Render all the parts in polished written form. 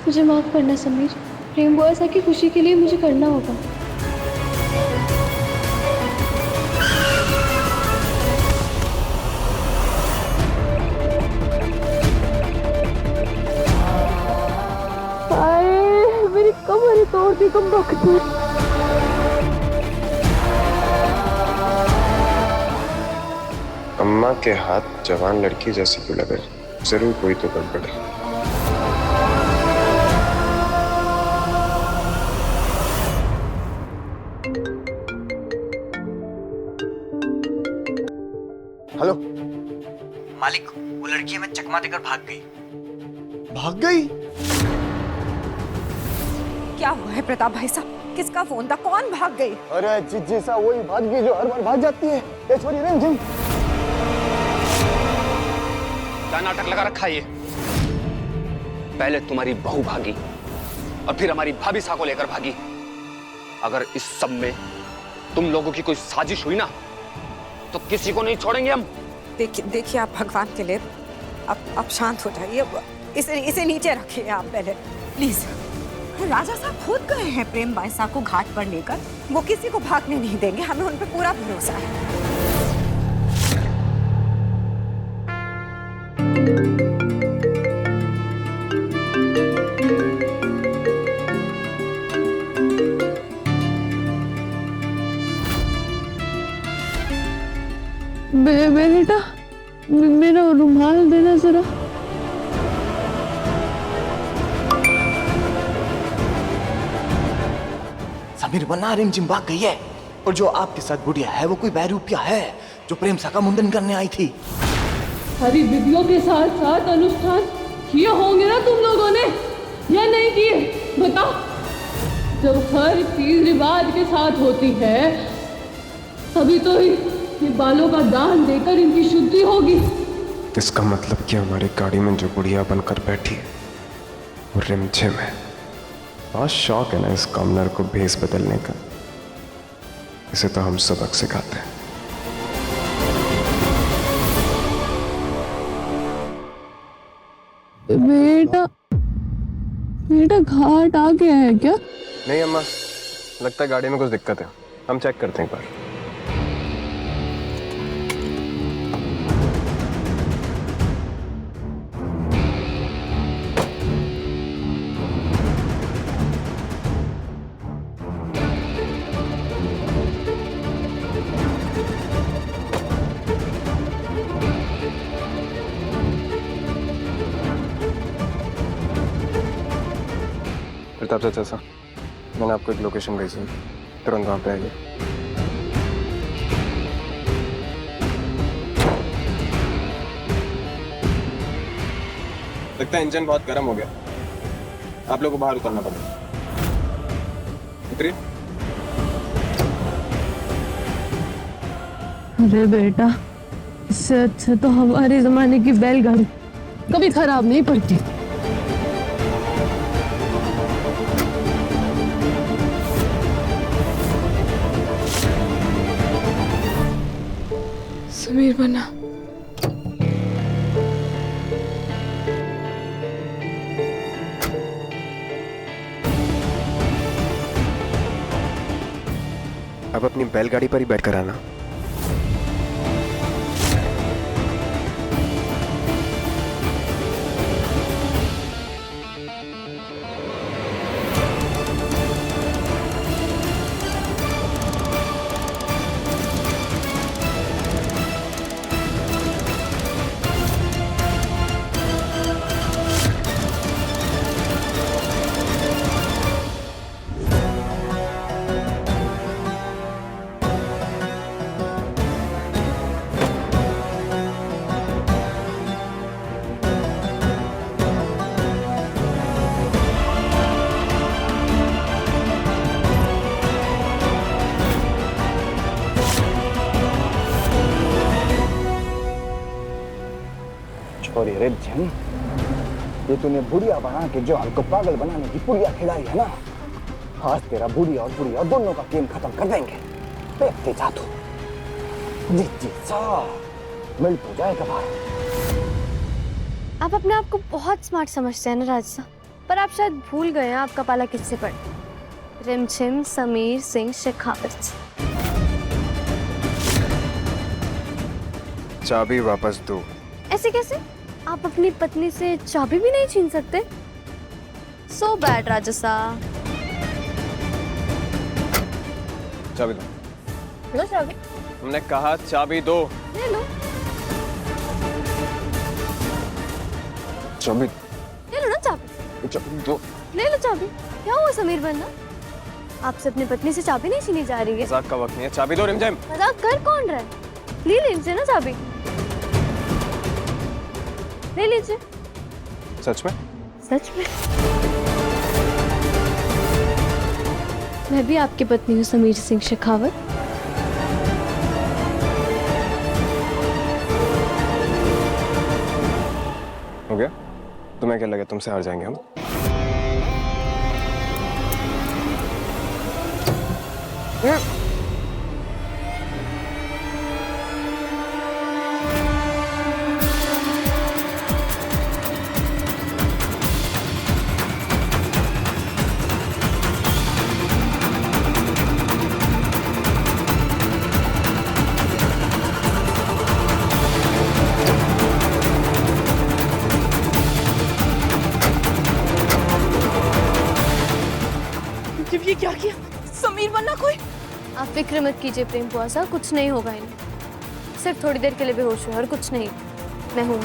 मुझे माफ करना समीर। प्रेम वो ऐसा कि खुशी के लिए मुझे करना होगा। मेरी कमर ही तोड़ दी कम वक्त। अम्मा के हाथ जवान लड़की जैसी क्यों लगे? जरूर कोई तो गड़बड़ है। हेलो मालिक, वो लड़की हमें चकमा देकर भाग गई। भाग गई? क्या हुआ है प्रताप भाई साहब? किसका फोन था? कौन भाग गई? अरे जीजी सा वही भाग गई जो हर बार भाग जाती है। ये छोरी रिमझिम। क्या नाटक लगा रखा है ये? पहले तुम्हारी बहू भागी और फिर हमारी भाभी सा को लेकर भागी। अगर इस सब में तुम लोगों की कोई साजिश हुई ना तो किसी को नहीं छोड़ेंगे हम। देखिए आप भगवान के लिए अब शांत हो जाइए। इसे नीचे रखिए आप पहले प्लीज। राजा साहब खुद गए हैं प्रेम बाईसा को घाट पर लेकर। वो किसी को भागने नहीं देंगे, हमें उन पर पूरा भरोसा है। बेटा मेरा रुमाल देना जरा। समीर वरना रिमझिम भाग गई है। और जो आपके साथ बुढ़िया है वो कोई बहरूपिया है जो प्रेम सा का मुंडन करने आई थी। हरी विधियों के साथ साथ अनुष्ठान किए होंगे ना तुम लोगों ने या नहीं किए? बताओ। जब हर चीज रिवाज के साथ होती है तभी तो ये बालों का दान देकर इनकी शुद्धि होगी। इसका मतलब कि हमारी गाड़ी में जो बुढ़िया बनकर बैठी है वो रिमझिम है। बहुत शौक है ना इस कॉमनर को भेस बदलने का। इसे तो हम सबक सिखाते हैं। बेटा बेटा घाट आ गया है क्या? नहीं अम्मा, लगता है गाड़ी में कुछ दिक्कत है। हम चेक करते हैं एक बार। प्रताप चाचा सा, मैंने आपको एक लोकेशन भेजी है, तुरंत वहां पे आइए। लगता है इंजन बहुत गर्म हो गया, आप लोगों को बाहर उतरना पड़ेगा। उतरिए। अरे बेटा, इससे अच्छा तो हमारे जमाने की बैलगाड़ी कभी खराब नहीं पड़ती। समीर बना। अब अपनी बैलगाड़ी पर ही बैठ कर आना। छोरी रिमझिम, ये तूने बुढ़िया बना के जो हमको पागल बनाने की पुड़िया खिलाई है ना, आज तेरा बुढ़िया दोनों का गेम खत्म कर देंगे। देखते जा तू। जी सा मिल तो जाएगा भाई। आप अपने आप को बहुत स्मार्ट समझते हैं ना राज साहब। पर आप शायद भूल गए हैं आपका पाला किससे पड़ा। रिमझिम समीर सिंह शेखावत से। चाबी वापस दो। ऐसे कैसे? आप अपनी पत्नी से चाबी भी नहीं छीन सकते? सो बैड राजा साहब। चाबी दो। लो चाबी। हमने कहा चाबी दो। ले लो। चाबी ले लो ना चाबी। चाबी दो। ले लो चाबी। क्या हुआ समीर बन्ना? आपसे अपनी पत्नी से चाबी नहीं छीनी जा रही है? मजाक का वक्त नहीं है, चाबी दो रिमझिम। मजाक कर कौन रहा है? ले लीजिए ना चाबी। ले लीजिए। सच में? सच में। मैं भी आपकी पत्नी हूँ समीर सिंह शेखावत। हो गया? तुम्हें क्या लगा तुमसे हार जाएंगे हम? ये क्या किया? समीर बन्ना कोई? आप फिक्र मत कीजिए प्रेम बुआ साहब, कुछ नहीं होगा इन्हें। सिर्फ थोड़ी देर के लिए बेहोश हुए और कुछ नहीं। मैं हूँ।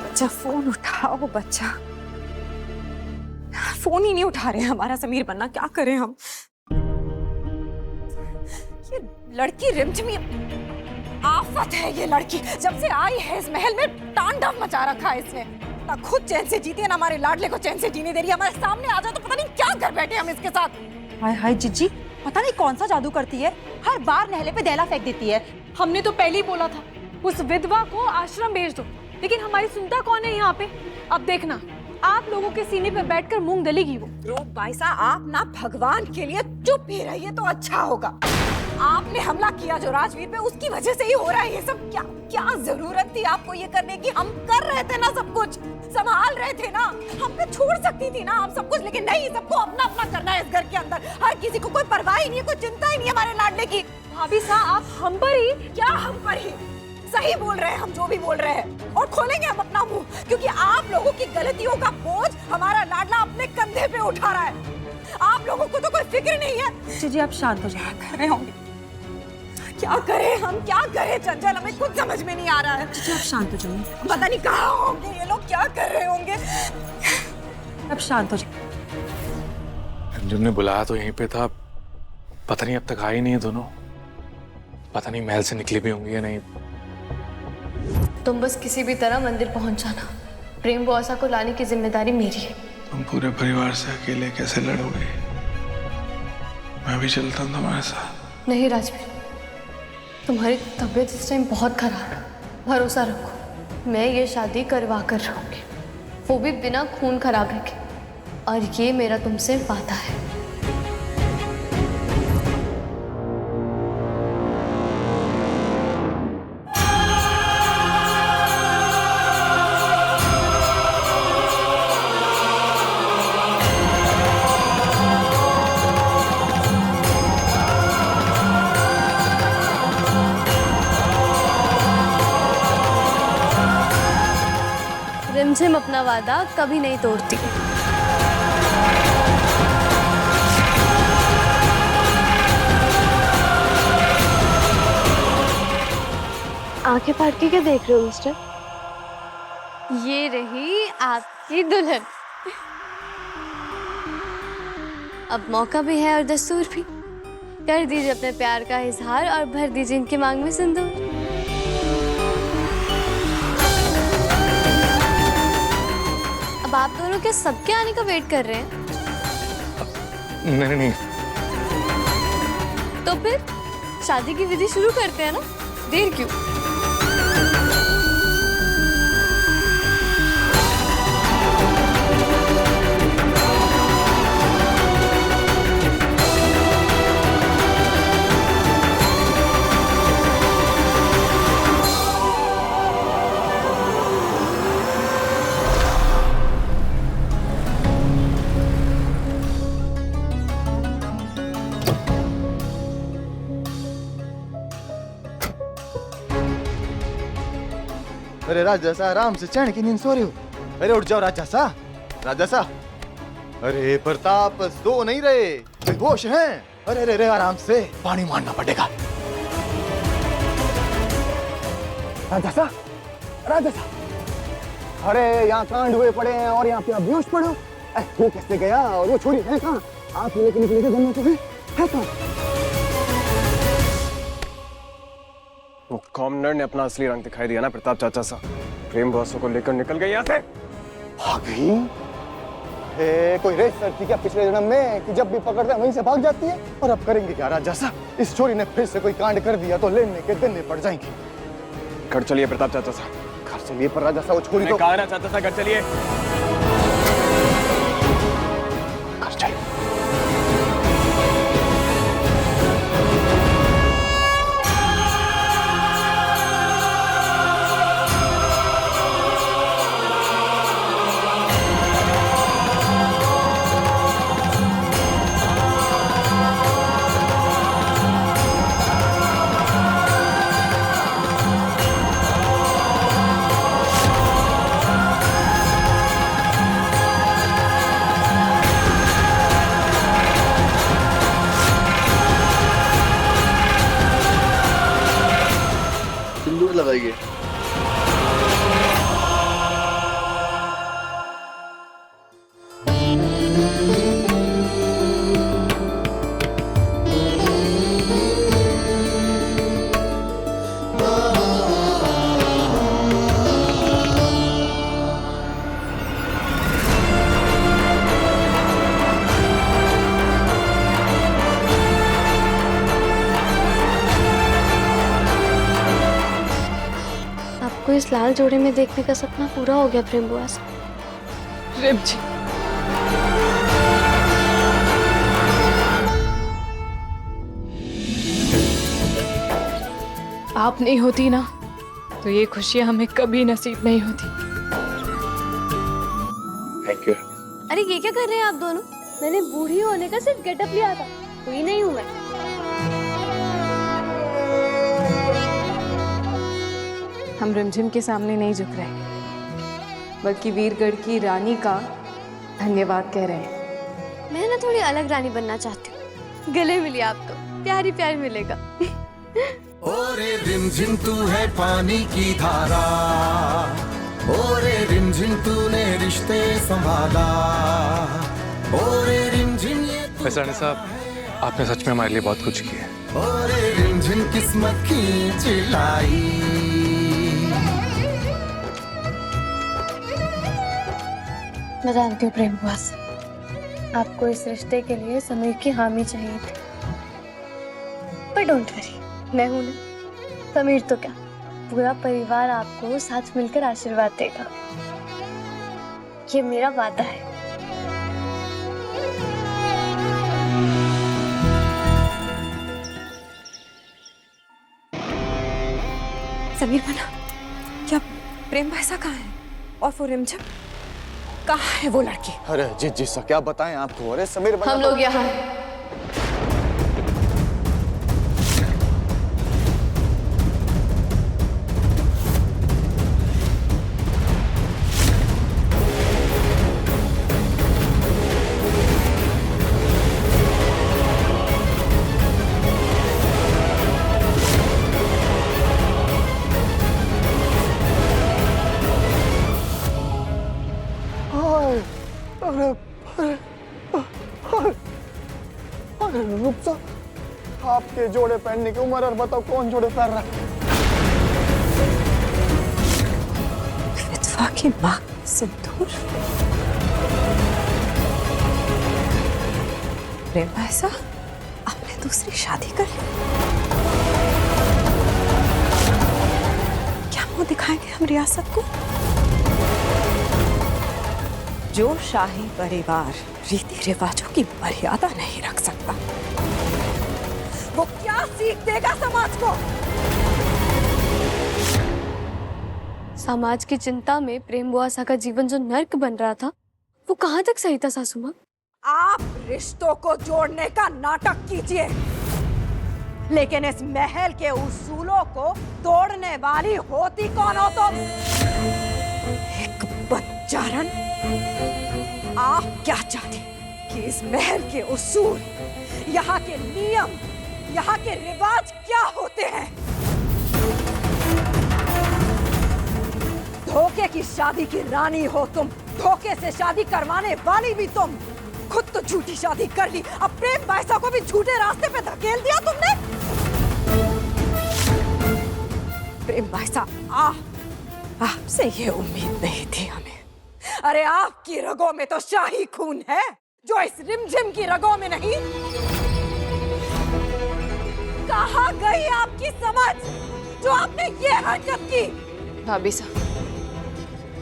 बच्चा फोन उठाओ बच्चा। फोन ही नहीं उठा रहे हैं हमारा समीर बन्ना, क्या करें हम? ये लड़की रिमझिमी आफत है। ये लड़की जब से आई है इस महल में तांडव मचा रखा है इसने। ना खुद चैन से जीती है, ना हमारे लाडले को चैन से जीने दे रही है। हमारे सामने आ जाए तो पता नहीं क्या कर बैठे हम इसके साथ। हाय हाय जीजी, पता नहीं कौन सा जादू करती है, हर बार नहले पे दहला फेंक देती है। हमने तो पहले ही बोला था उस विधवा को आश्रम भेज दो, लेकिन हमारी सुनता कौन है यहाँ पे? अब देखना आप लोगों के सीने पे बैठकर मूंग दलेगी वो। रूप बाईसा, आप ना भगवान के लिए चुप ही रहिए तो अच्छा होगा। आपने हमला किया जो राजवीर पे, उसकी वजह से ही हो रहा है ये सब। क्या क्या जरूरत थी आपको ये करने की? हम कर रहे थे ना सब कुछ, संभाल रहे थे ना। हम पे छोड़ सकती थी ना आप सब कुछ, लेकिन नहीं, सबको अपना अपना करना है इस घर के अंदर। हर किसी को कोई परवाह ही नहीं है, कोई चिंता ही नहीं है हमारे लाडले की। भाभी साहब आप हम पर ही? क्या हम पर ही? सही बोल रहे हैं हम जो भी बोल रहे हैं, और खोलेंगे हम अपना मुंह, क्योंकि आप लोगों की गलतियों का बोझ हमारा लाडला अपने कंधे पे उठा रहा है। आप लोगों को तो कोई फिक्र नहीं है। जीजी आप शांत हो जाइए। कर रहे होंगे, क्या करें हम, क्या करें चंचल, हमें कुछ समझ में नहीं आ रहा है। जीजी आप शांत हो जाइए। पता नहीं कहाँ होंगे ये लोग, क्या कर रहे होंगे। अब शांत हो जाइए। रिमझिम ने बुलाया तो यहीं पे था, पता नहीं अब तक आए नहीं है दोनों। पता नहीं महल से निकली भी होंगी या नहीं। तुम बस किसी भी तरह मंदिर पहुंच जाना। प्रेम बुआसा को लाने की जिम्मेदारी मेरी है। तुम पूरे परिवार से अकेले कैसे लड़ोगे? मैं भी चलता हूँ तुम्हारे साथ। नहीं राजवीर, तुम्हारी तबीयत इस टाइम बहुत खराब है, भरोसा रखो। मैं ये शादी करवा कर रहूंगी, वो भी बिना खून खराबे के, और ये मेरा तुमसे वादा है। रिमझिम अपना वादा कभी नहीं तोड़ती। आंखें फाड़ के क्या देख रहे हो मिस्टर? ये रही आपकी दुल्हन। अब मौका भी है और दस्तूर भी। कर दीजिए अपने प्यार का इजहार और भर दीजिए इनकी मांग में सिंदूर। अब आप दोनों के सबके आने का वेट कर रहे हैं? नहीं। तो फिर शादी की विधि शुरू करते हैं ना, देर क्यों? अरे राजसा आराम से चैन की नींद सो रहे हो। अरे उठ जाओ राजसा, राजसा। अरे प्रताप सो नहीं रहे, बेहोश हैं। अरे अरे अरे आराम से, पानी मारना पड़ेगा। राजसा, राजसा। अरे यहाँ कांड हुए पड़े हैं और यहाँ पे आप बेहोश पड़े हो। वो कैसे गया और वो छोरी है कहाँ? आप लेके निकले थे दोनों तो है कहाँ? वो कॉमनर ने अपना असली रंग दिखाई दिया ना प्रताप चाचा सा। प्रेम बॉसों को लेकर निकल गई यहाँ से। भाभी? कोई रेस करती क्या पिछले जन्म में कि जब भी पकड़ते हैं वहीं से भाग जाती है? और अब करेंगे क्या राजा सा? इस छोरी ने फिर से कोई कांड कर दिया तो लेने के देने पड़ जाएंगे। घर चलिए प्रताप चाचा सा। घर चलिए पर राजा सा वो छोरी तो कहा ना चाचा सा, घर चलिए। घर चलिए। लगाइए। आपको इस लाल जोड़े में देखने का सपना पूरा हो गया प्रेम बुआ से। रिम जी, आप नहीं होती ना तो ये खुशियां हमें कभी नसीब नहीं होती। Thank you. अरे ये क्या कर रहे हैं आप दोनों? मैंने बूढ़ी होने का सिर्फ गेटअप लिया था, कोई नहीं हूँ मैं। हम रिमझिम के सामने नहीं झुक रहे, बल्कि वीरगढ़ की रानी का धन्यवाद कह रहे हैं। मैं ना थोड़ी अलग रानी बनना चाहती हूँ। गले मिलिए आप तो प्यारी प्यारी मिलेगा। ओरे रिमझिम तू है पानी की धारा, ओरे रिमझिम तूने रिश्ते संभाला, ओरे रिमझिम ये रानी साहब, आपने सच में हमारे लिए बहुत कुछ किया है। ओरे रिमझिम किस्मत की चिल्लाई। मैं जानती हूँ प्रेम बुआ से, आपको इस रिश्ते के लिए समीर की हामी चाहिए थी, पर डोंट वरी, मैं हूं ना। समीर तो क्या, पूरा परिवार आपको साथ मिलकर आशीर्वाद देगा, ये मेरा वादा है। समीर बना, क्या प्रेम भाईसा कहाँ है? और वो रिमझिम कहाँ है वो लड़की? अरे जी सा क्या बताएं आपको। अरे समीर हम लोग यहाँ हैं। आपके जोड़े पहनने की उम्र और बताओ कौन जोड़े पहन रहा है? विधवा की मां सिंदूर। प्रेम भाईसा, आपने दूसरी शादी कर ली? क्या मुंह दिखाएंगे हम रियासत को? जो शाही परिवार रीति रिवाजों की मर्यादा नहीं रख सकता, वो क्या सीख देगा समाज को? समाज की चिंता में प्रेम बुआसा का जीवन जो नर्क बन रहा था, वो कहाँ तक सही था सासू माँ? आप रिश्तों को जोड़ने का नाटक कीजिए, लेकिन इस महल के उसूलों को तोड़ने वाली होती कौन हो तुम? एक बच्चारन। आप क्या चाहते कि इस महल के उसूल, यहाँ के नियम, यहाँ के रिवाज क्या होते हैं? धोखे की शादी की रानी हो तुम, धोखे से शादी करवाने वाली भी तुम। खुद तो झूठी शादी कर ली, अब प्रेम बाईसा को भी झूठे रास्ते पे धकेल दिया तुमने। प्रेम बाईसा, आपसे ये उम्मीद नहीं थी हमें। अरे आपकी रगों में तो शाही खून है, जो इस रिमझिम की रगों में नहीं। कहाँ गई आपकी समझ, जो आपने ये हरकत की? भाभी साहब,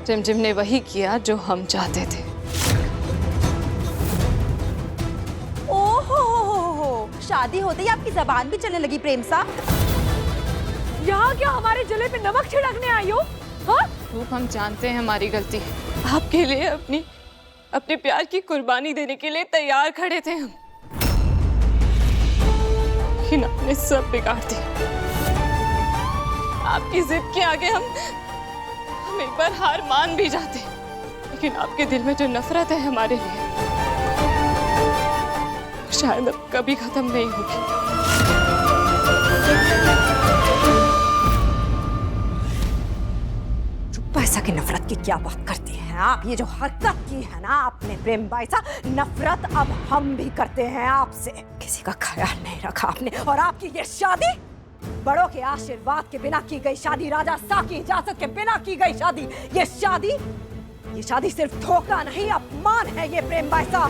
रिमझिम ने वही किया जो हम चाहते थे। ओहो, शादी होते ही आपकी जबान भी चलने लगी प्रेम साहब। यहाँ क्या हमारे जले पे नमक छिड़कने आई हो? हाँ? रूप, हम जानते हैं हमारी गलती है। आपके लिए अपने प्यार की कुर्बानी देने के लिए तैयार खड़े थे हम, लेकिन आपने सब बिगाड़ दिया। आपकी जिद के आगे हम एक बार हार मान भी जाते, लेकिन आपके दिल में जो नफरत है हमारे लिए, शायद अब कभी खत्म नहीं होगी। बाईसा की नफरत की क्या बात करती हैं आप? ये जो हरकत की है ना आपने प्रेम बाईसा, नफरत अब हम भी करते हैं आपसे। किसी का ख्याल नहीं रखा आपने। और आपकी ये शादी, बड़ों के आशीर्वाद के बिना की गई शादी, राजा साहब की इजाजत के बिना की गई शादी, ये शादी सिर्फ धोखा नहीं, अपमान है ये प्रेम बाईसा।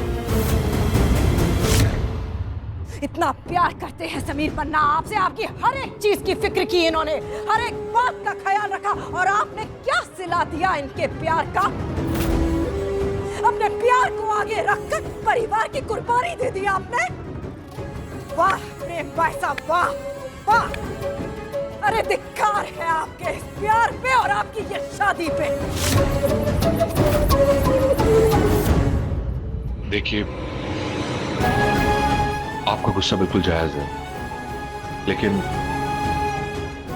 इतना प्यार करते हैं समीर पन्ना आपसे, आपकी हर एक चीज की फिक्र की इन्होंने, हर एक बात का ख्याल रखा, और आपने क्या सिला दिया इनके प्यार का? अपने प्यार को आगे रखकर परिवार की कुर्बानी दे दी आपने। वाह प्रेम बाईसा, वाह वाह। अरे धिक्कार है आपके इस प्यार पे और आपकी ये शादी पे। देखिए, आपका गुस्सा बिल्कुल जायज है,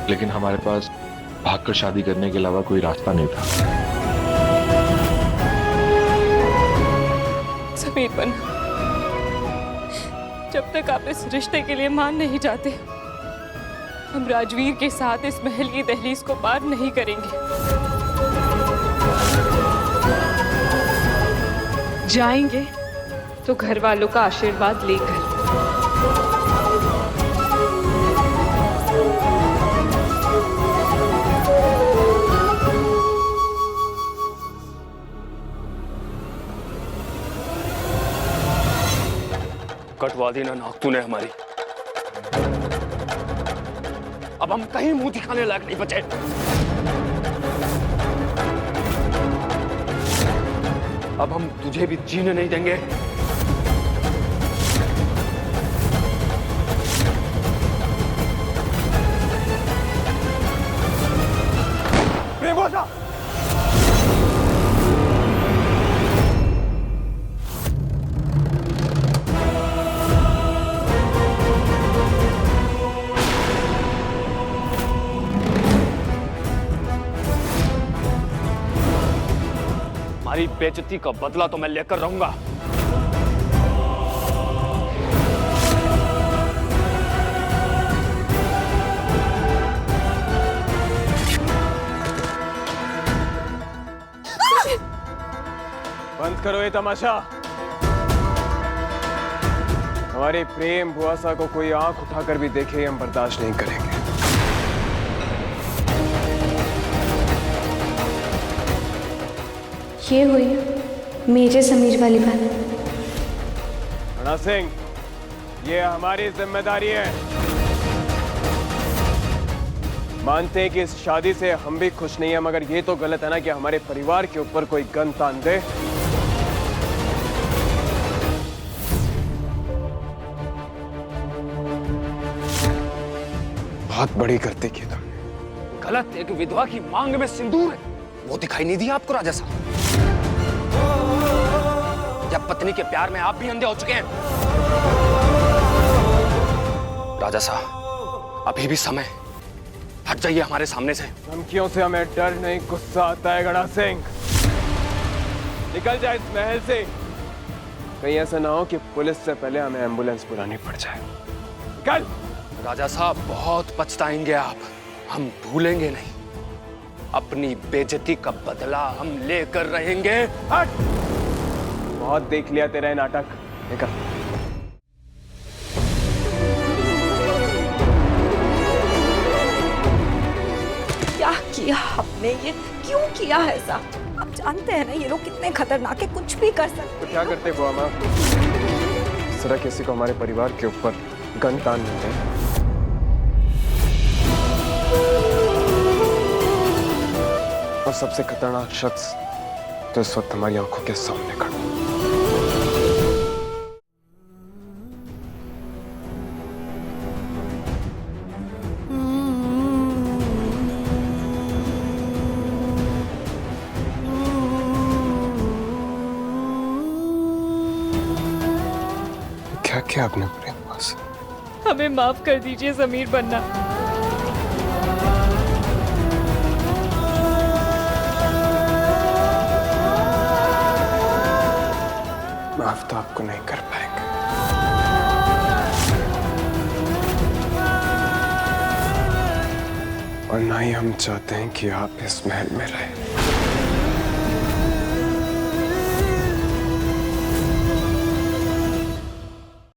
लेकिन हमारे पास भागकर शादी करने के अलावा कोई रास्ता नहीं था। समीर पन्ना, जब तक आप इस रिश्ते के लिए मान नहीं जाते, हम राजवीर के साथ इस महल की दहलीज को पार नहीं करेंगे। जाएंगे तो घर वालों का आशीर्वाद लेकर। कटवा दी ना नाक तूने हमारी। अब हम कहीं मुंह दिखाने लायक नहीं बचे। अब हम तुझे भी जीने नहीं देंगे। हमारी बेइज्जती का बदला तो मैं लेकर रहूंगा। बंद करो ये तमाशा। हमारे प्रेम बुआसा को कोई आंख उठाकर भी देखे, हम बर्दाश्त नहीं करेंगे। ये हुई मेरे समीर वाली बात। राणा सिंह, ये हमारी जिम्मेदारी है। मानते हैं कि इस शादी से हम भी खुश नहीं हैं, मगर ये तो गलत है ना कि हमारे परिवार के ऊपर कोई गन तान दे। बहुत बड़ी गलती की तुमने। गलत एक विधवा की मांग में सिंदूर है, वो दिखाई नहीं दिया आपको राजा साहब? जब पत्नी के प्यार में आप भी अंधे हो चुके हैं। राजा साहब, अभी भी समय, हट जाइए हमारे सामने से। धमकियों से हमें डर नहीं, गुस्सा आता है गड़ा सिंह। निकल जाए इस महल से, कहीं ऐसा ना हो कि पुलिस से पहले हमें एम्बुलेंस बुलानी पड़ जाए। निकल। राजा साहब बहुत पछताएंगे आप, हम भूलेंगे नहीं। अपनी बेइज्जती का बदला हम लेकर रहेंगे। हट। बहुत देख लिया तेरा ये नाटक, निकल। क्या किया आपने, ये क्यों किया ऐसा? आप जानते हैं ना ये लोग कितने खतरनाक है, कुछ भी कर सकते तो क्या करते बुआ माँ? इस तरह किसी को हमारे परिवार के ऊपर गन तान देते हैं। और सबसे खतरनाक शख्स तो इस वक्त हमारी आंखों के सामने खड़ा है। क्या किया आपने प्रेम से? हमें माफ कर दीजिए ज़मीर बन्ना। माफ तो आपको नहीं कर पाएंगे। और ना ही हम चाहते हैं कि आप इस महल में रहें।